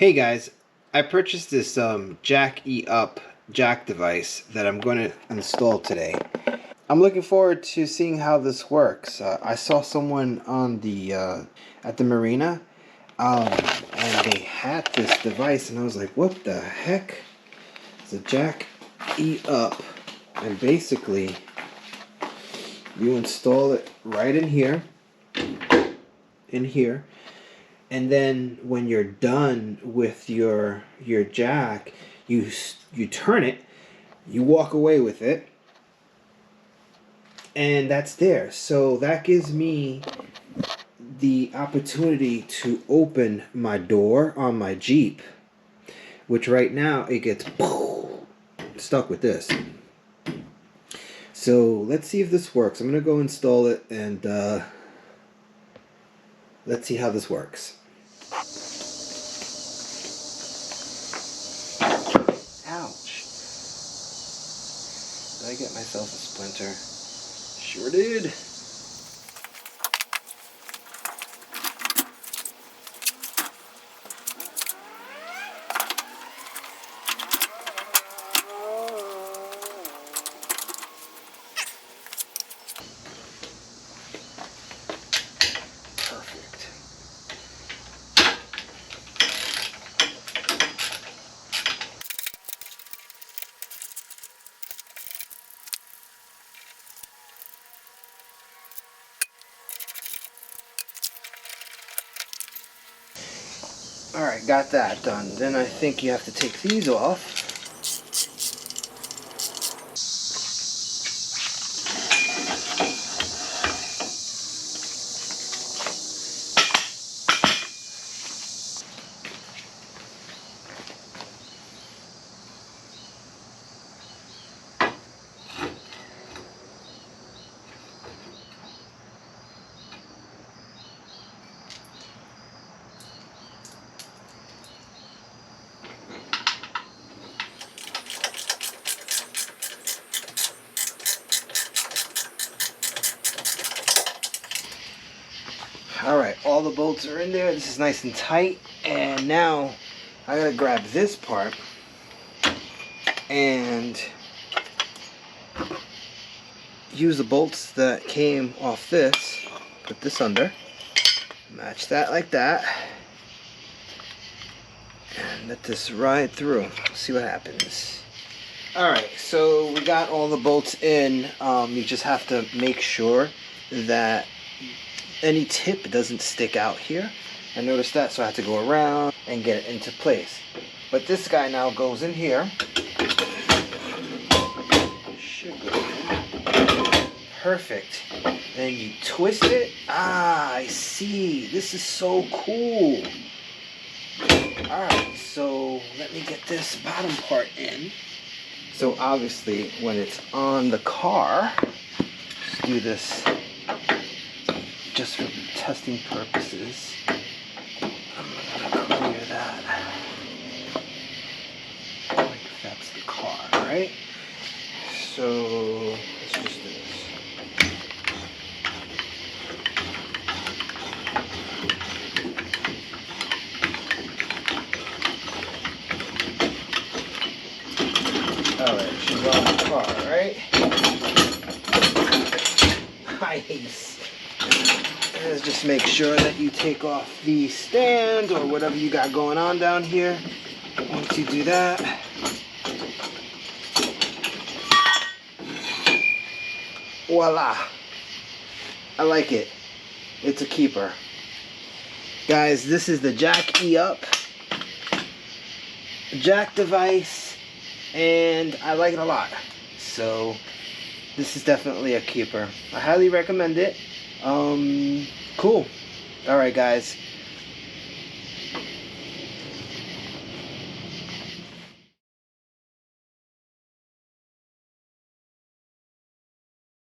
Hey guys, I purchased this Jack E Up jack device that I'm going to install today. I'm looking forward to seeing how this works. I saw someone on the at the marina, and they had this device, and I was like, "What the heck?" It's a Jack E Up, and basically, you install it right in here, and then when you're done with your jack, you turn it, you walk away with it, and that's there. So that gives me the opportunity to open my door on my Jeep, which right now it gets stuck with this. So let's see if this works. I'm gonna go install it, and let's see how this works. Ouch. Did I get myself a splinter? Sure did. Perfect. Alright, got that done. Then I think you have to take these off. Alright, all the bolts are in there. This is nice and tight. And now I gotta grab this part and use the bolts that came off this. Put this under. Match that like that. And let this ride through. See what happens. Alright, so we got all the bolts in. You just have to make sure that any tip doesn't stick out here. I noticed that, so I had to go around and get it into place. But this guy now goes in here. Should go in. Perfect. Then you twist it. Ah, I see. This is so cool. Alright, so let me get this bottom part in. So obviously when it's on the car, let's do this just for testing purposes. I'm gonna clear that. Like that's the car, right? So let's just do this. Alright, she's on the car, right? Nice. Just make sure that you take off the stand or whatever you got going on down here. Once you do that, voila. I like it. It's a keeper. Guys, this is the Jack E Up jack device, and I like it a lot. So this is definitely a keeper. I highly recommend it. Cool. Alright guys,